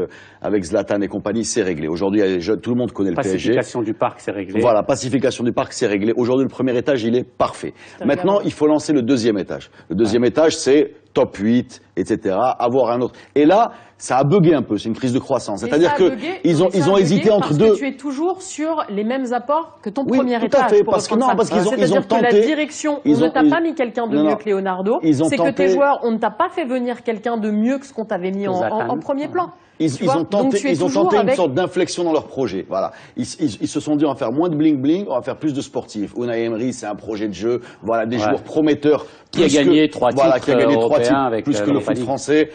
Zlatan et compagnie, c'est réglé. Aujourd'hui, tout le monde connaît le PSG. Pacification du parc, c'est réglé. Voilà, pacification du parc, c'est réglé. Aujourd'hui, le premier étage, il est parfait. Maintenant, il faut lancer le deuxième étage. Le deuxième étage, c'est top 8, etc. Avoir un autre. Et là, ça a bugué un peu. C'est une crise de croissance. C'est-à-dire qu'ils ont hésité entre deux. Parce que tu es toujours sur les mêmes apports que ton premier étage. Tout à fait. Parce qu'ils ont tenté. C'est-à-dire que la direction, on ne t'a pas mis quelqu'un de mieux que Leonardo. C'est que tes joueurs, on ne t'a pas fait venir quelqu'un de mieux que ce qu'on t'avait mis en premier plan. Ils ont tenté une sorte d'inflexion dans leur projet. Voilà. Ils se sont dit, on va faire moins de bling-bling, on va faire plus de sportifs. Unai Emery, c'est un projet de jeu. Voilà, des joueurs prometteurs. Qui a gagné 3 titres avec plus que le foot français.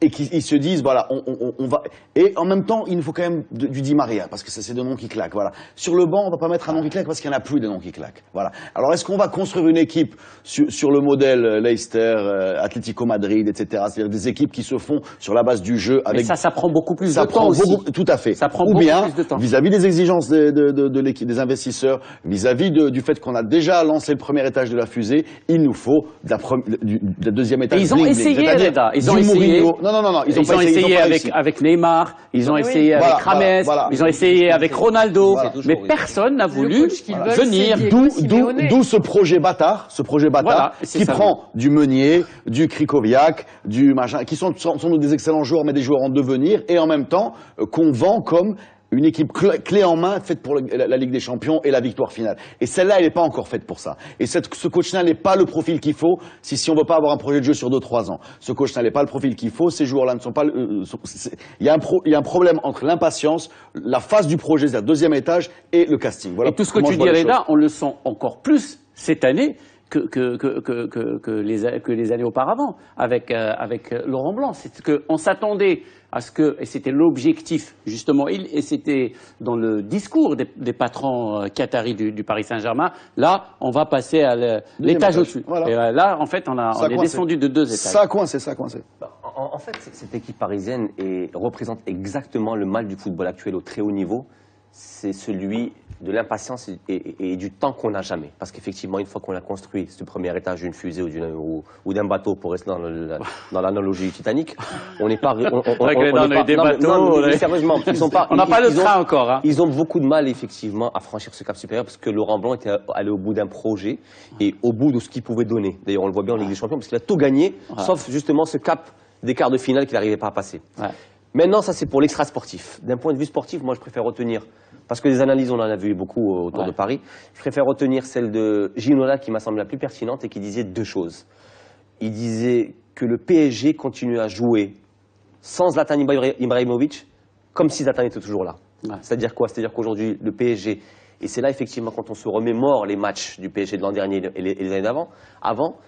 Et qu'ils se disent, voilà, on va... Et en même temps, il nous faut quand même du Di Maria, parce que c'est des noms qui claquent, voilà. Sur le banc, on va pas mettre un nom qui claque, parce qu'il n'y en a plus de noms qui claquent, voilà. Alors, est-ce qu'on va construire une équipe sur le modèle Leicester, Atlético Madrid, etc., c'est-à-dire des équipes qui se font sur la base du jeu avec... Mais ça prend beaucoup plus de temps aussi. Tout à fait. Ça prend beaucoup plus de temps. Vis-à-vis des exigences de l'équipe, des investisseurs, vis-à-vis du fait qu'on a déjà lancé le premier étage de la fusée, il nous faut du deuxième étage. Et ils ont essayé, Reda. Ils ont essayé. Non. Ils ont essayé avec Neymar, ils ont essayé avec Rames, ils ont essayé avec Ronaldo, mais personne n'a voulu venir. D'où ce projet bâtard, qui prend du Meunier, du Krikoviak, du machin, qui sont des excellents joueurs, mais des joueurs en devenir, et en même temps qu'on vend comme une équipe clé en main faite pour la Ligue des Champions et la victoire finale. Et celle-là, elle n'est pas encore faite pour ça. Et ce coach-là n'est pas le profil qu'il faut si on ne veut pas avoir un projet de jeu sur 2-3 ans. Ce coach-là n'est pas le profil qu'il faut. Ces joueurs-là ne sont pas... Il y a un problème entre l'impatience, la phase du projet, c'est-à-dire deuxième étage, et le casting. Voilà. Et tout ce que tu dis, Reda, on le sent encore plus cette année que les années auparavant avec Laurent Blanc. C'est qu'on s'attendait à ce que, et c'était l'objectif justement, et c'était dans le discours des patrons qataris du Paris Saint-Germain, là on va passer à l'étage au-dessus. Voilà. Et là en fait on est descendu de 2 étages. Ça a coincé. En fait cette équipe parisienne représente exactement le mal du football actuel au très haut niveau. c'est celui de l'impatience et du temps qu'on n'a jamais. Parce qu'effectivement, une fois qu'on a construit ce premier étage d'une fusée ou d'un bateau, pour rester dans l'analogie du Titanic, on n'est pas... Sérieusement, on n'a pas le train encore. Hein. Ils ont beaucoup de mal, effectivement, à franchir ce cap supérieur parce que Laurent Blanc était allé au bout d'un projet et au bout de ce qu'il pouvait donner. D'ailleurs, on le voit bien en Ligue des Champions parce qu'il a tout gagné, sauf justement ce cap des quarts de finale qu'il n'arrivait pas à passer. Ouais. Maintenant, ça, c'est pour l'extra-sportif. D'un point de vue sportif, moi, je préfère retenir... Parce que les analyses, on en a vu beaucoup autour de Paris. Je préfère retenir celle de Ginola qui m'a semblé la plus pertinente et qui disait deux choses. Il disait que le PSG continue à jouer sans Zlatan Ibrahimovic comme si Zlatan était toujours là. Ouais. C'est-à-dire quoi? C'est-à-dire qu'aujourd'hui, le PSG, et c'est là effectivement quand on se remémore les matchs du PSG de l'an dernier et les années d'avant,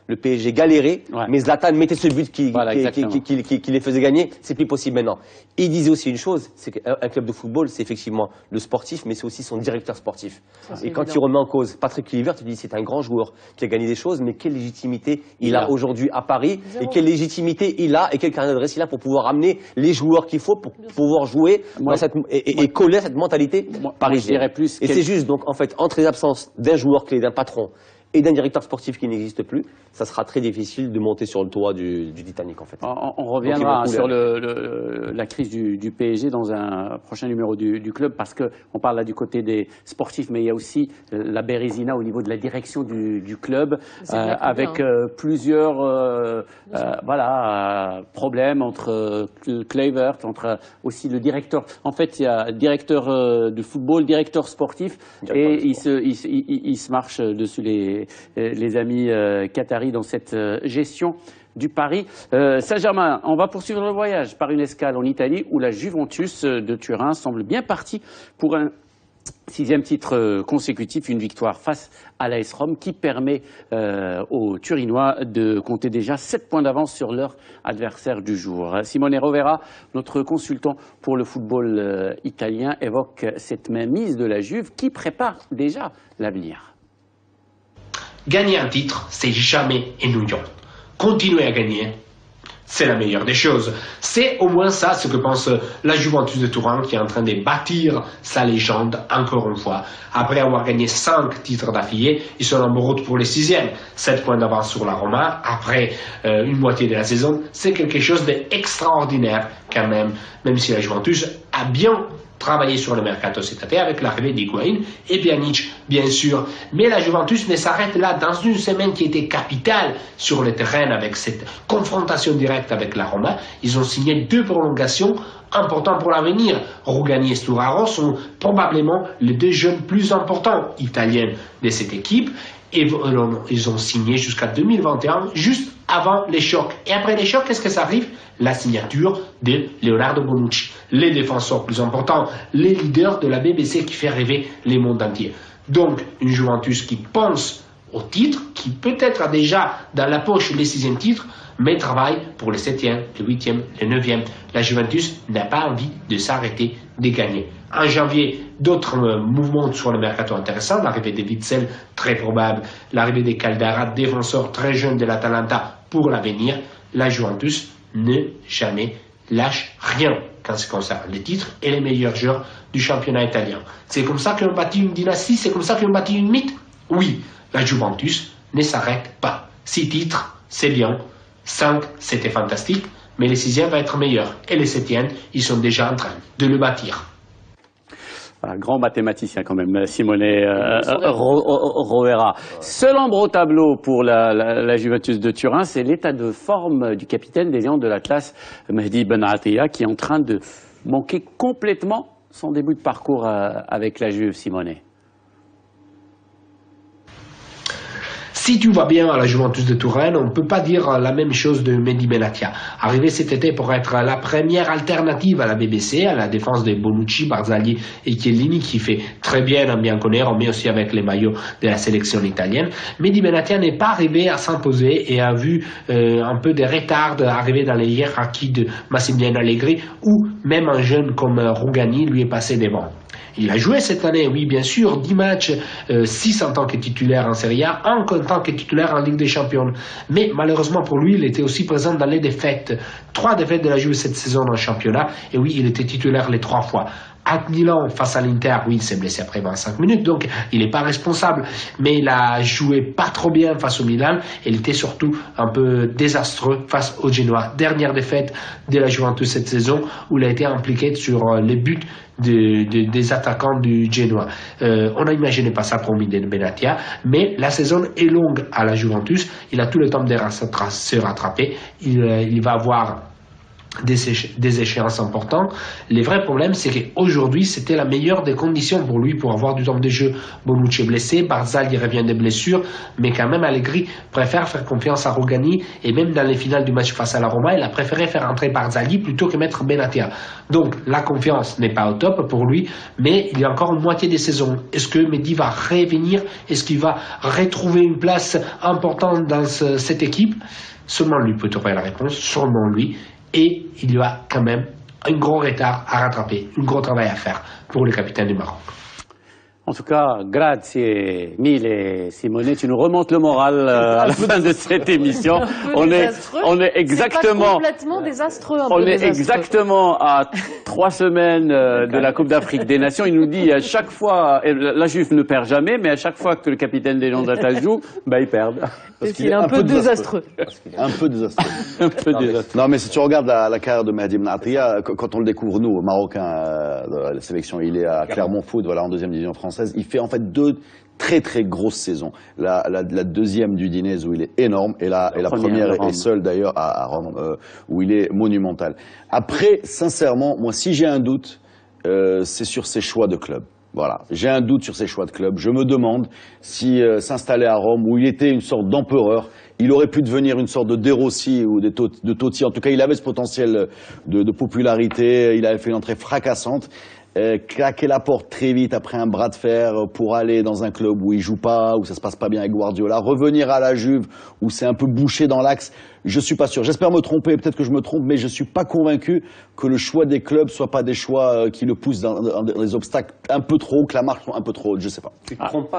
le PSG galérait, mais Zlatan mettait ce but qui les faisait gagner, c'est plus possible maintenant. Et il disait aussi une chose, c'est qu'un club de football, c'est effectivement le sportif, mais c'est aussi son directeur sportif. Et quand il remet en cause Patrick Kluivert, il dit c'est un grand joueur qui a gagné des choses, mais quelle légitimité il a aujourd'hui à Paris, et quelle légitimité il a, et quel carnet d'adresse il a pour pouvoir amener les joueurs qu'il faut pour pouvoir jouer dans cette, et coller à cette mentalité parisienne. Et c'est juste, donc en fait, entre les absences d'un joueur clé, d'un patron, et d'un directeur sportif qui n'existe plus, ça sera très difficile de monter sur le toit du Titanic en fait. On reviendra sur la crise du PSG dans un prochain numéro du club parce qu'on parle là du côté des sportifs, mais il y a aussi la bérésina au niveau de la direction du club avec plusieurs problèmes entre Kluivert, entre aussi le directeur. En fait, il y a directeur de football, directeur sportif et il se marche dessus les amis qataris dans cette gestion du Paris Saint-Germain. On va poursuivre le voyage par une escale en Italie où la Juventus de Turin semble bien partie pour un 6e titre consécutif, une victoire face à l'AS Rome qui permet aux Turinois de compter déjà 7 points d'avance sur leur adversaire du jour. Simone Rovera, notre consultant pour le football italien, évoque cette mainmise de la Juve qui prépare déjà l'avenir. Gagner un titre, c'est jamais ennuyant. Continuer à gagner, c'est la meilleure des choses. C'est au moins ça ce que pense la Juventus de Turin qui est en train de bâtir sa légende encore une fois. Après avoir gagné 5 titres d'affilée, ils sont en route pour le 6e. 7 points d'avance sur la Roma après une moitié de la saison. C'est quelque chose d'extraordinaire quand même si la Juventus a bien travailler sur le mercato cet été avec l'arrivée d'Higuaín et Pjanic, bien sûr. Mais la Juventus ne s'arrête là dans une semaine qui était capitale sur le terrain avec cette confrontation directe avec la Roma. Ils ont signé 2 prolongations importantes pour l'avenir. Rugani et Sturaro sont probablement les 2 jeunes plus importants italiens de cette équipe. Et ils ont signé jusqu'à 2021, juste avant les chocs. Et après les chocs, qu'est-ce que ça arrive? La signature de Leonardo Bonucci, les défenseurs plus importants, les leaders de la BBC qui fait rêver les mondes entiers. Donc, une Juventus qui pense au titre, qui peut-être a déjà dans la poche les 6e titres, mais travaille pour le 7e, le 8e, le 9e. La Juventus n'a pas envie de s'arrêter de gagner. En janvier, d'autres mouvements sur le mercato intéressants, l'arrivée de Witsel, très probable, l'arrivée de Caldara, défenseur très jeune de l'Atalanta pour l'avenir. La Juventus ne jamais lâche rien quand ça concerne les titres et les meilleurs joueurs du championnat italien. C'est comme ça qu'on bâtit une dynastie, c'est comme ça qu'on bâtit une mythe. Oui, la Juventus ne s'arrête pas. 6 titres, c'est bien. 5, c'était fantastique, mais le 6e va être meilleur. Et le 7e, ils sont déjà en train de le bâtir. Voilà, grand mathématicien quand même, Simone Rovera. Seul ombre au tableau pour la Juventus de Turin, c'est l'état de forme du capitaine des Lions de l'Atlas, Mehdi Benatia, qui est en train de manquer complètement son début de parcours avec la Juve, Simone. Si tu vas bien à la Juventus de Turin, on ne peut pas dire la même chose de Mehdi Benatia. Arrivé cet été pour être la première alternative à la BBC, à la défense de Bonucci, Barzagli et Chiellini, qui fait très bien en bianconero, mais aussi avec les maillots de la sélection italienne. Mehdi Benatia n'est pas arrivé à s'imposer et a vu un peu de retard arriver dans les hiérarchies de Massimiliano Allegri, où même un jeune comme Rugani lui est passé devant. Il a joué cette année, oui, bien sûr, 10 matchs, 6 en tant que titulaire en Serie A, 1 en tant que titulaire en Ligue des Champions. Mais malheureusement pour lui, il était aussi présent dans les défaites. 3 défaites de la Juve cette saison en championnat, et oui, il était titulaire les 3 fois. À Milan, face à l'Inter, oui, il s'est blessé après 25 minutes, donc il n'est pas responsable. Mais il a joué pas trop bien face au Milan. Et il était surtout un peu désastreux face au Genoa. Dernière défaite de la Juventus cette saison, où il a été impliqué sur les buts des attaquants du Genoa. On n'imaginait pas ça pour Benatia, mais la saison est longue à la Juventus. Il a tout le temps de se rattraper. Il va avoir des échéances importantes. Les vrais problèmes, c'est qu'aujourd'hui, c'était la meilleure des conditions pour lui pour avoir du temps de jeu. Bonucci est blessé, Barzal il revient des blessures, mais quand même Allegri préfère faire confiance à Rogani, et même dans les finales du match face à la Roma, il a préféré faire entrer Barzali plutôt que mettre Benatia. Donc la confiance n'est pas au top pour lui, mais il y a encore une moitié des saisons. Est-ce que Mehdi va revenir? Est-ce qu'il va retrouver une place importante dans cette équipe? Seulement lui peut trouver la réponse, seulement lui. Et il y a quand même un gros retard à rattraper, un gros travail à faire pour le capitaine du Maroc. En tout cas, grazie mille Simone, tu nous remontes le moral à la fin de cette émission. On est exactement, pas complètement désastreux. On est exactement à 3 semaines de la Coupe d'Afrique des Nations. Il nous dit à chaque fois, la Juve ne perd jamais, mais à chaque fois que le capitaine des Lions d'Atal joue, bah ils perdent. Parce qu'il est un peu désastreux. Un peu désastreux. Non, mais si tu regardes la carrière de Mehdi Benatia, quand on le découvre, nous, Marocains, de la sélection, il est à Clermont Foot, voilà, en 2e division française. Il fait en fait 2 très très grosses saisons. La deuxième du Dinez où il est énorme, et la première et seule d'ailleurs à Rome, où il est monumental. Après, sincèrement, moi, si j'ai un doute, c'est sur ses choix de club. Voilà, j'ai un doute sur ses choix de club. Je me demande si s'installer à Rome, où il était une sorte d'empereur, il aurait pu devenir une sorte de De Rossi ou de Totti. En tout cas, il avait ce potentiel de popularité. Il avait fait une entrée fracassante. Claquer la porte très vite après un bras de fer pour aller dans un club où il joue pas, où ça se passe pas bien avec Guardiola, revenir à la Juve où c'est un peu bouché dans l'axe, je suis pas sûr. J'espère me tromper, peut-être que je me trompe, mais je suis pas convaincu que le choix des clubs soit pas des choix qui le poussent dans des obstacles un peu trop hauts, que la marche soit un peu trop haute, je sais pas. Tu te trompes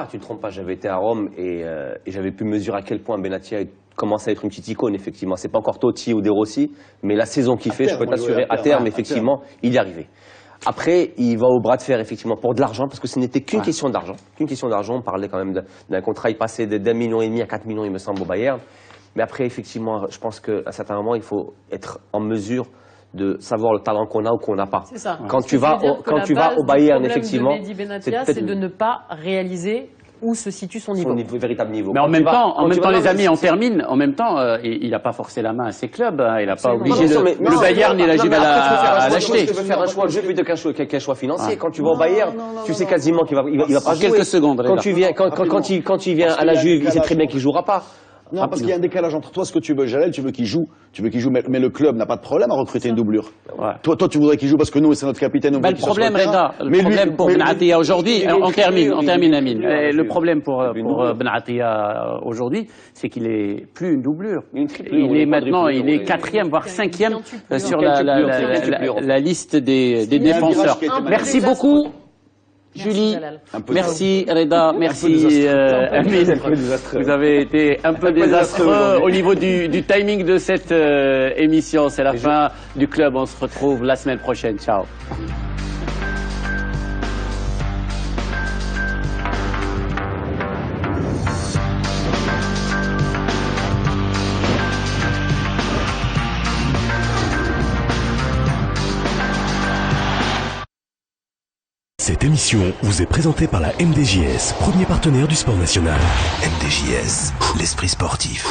pas. J'avais été à Rome et j'avais pu mesurer à quel point Benatia commence à être une petite icône, effectivement. C'est pas encore Totti ou De Rossi, mais la saison qu'il fait, je peux t'assurer, à terme, effectivement, il y arrivait. Après, il va au bras de fer, effectivement, pour de l'argent, parce que ce n'était qu'une question d'argent. On parlait quand même d'un contrat, il passait d'1,5 million à 4 millions, il me semble, au Bayern. Mais après, effectivement, je pense qu'à un certain moment, il faut être en mesure de savoir le talent qu'on a ou qu'on n'a pas. C'est ça. Quand tu vas au Bayern, effectivement, c'est de ne pas réaliser où se situe son niveau. Son véritable niveau. Mais en même temps, les amis, on termine. En même temps, il n'a pas forcé la main à ses clubs. Il n'a pas obligé le Bayern et la Juve à l'acheter. Tu veux faire un choix, je veux dire qu'un choix financier. Quand tu vas au Bayern, tu sais quasiment qu'il va pas jouer. Quelques secondes. Quand il vient à la Juve, il sait très bien qu'il jouera pas. Non, parce qu'il y a un décalage entre toi, ce que tu veux, Jalel, tu veux qu'il joue, mais le club n'a pas de problème à recruter une doublure. Ouais. Toi, tu voudrais qu'il joue parce que nous, c'est notre capitaine. Le problème, Reda, le problème pour Benatia aujourd'hui, on termine, Amine. Le problème pour Benatia aujourd'hui, c'est qu'il est plus une doublure. Il est maintenant, il est 4e, voire 5e sur la liste des défenseurs. Merci beaucoup. Julie, merci Reda, merci Amine. Vous avez été un peu désastreux au niveau du timing de cette émission. C'est la fin du club. On se retrouve la semaine prochaine. Ciao. Cette émission vous est présentée par la MDJS, premier partenaire du sport national. MDJS, l'esprit sportif.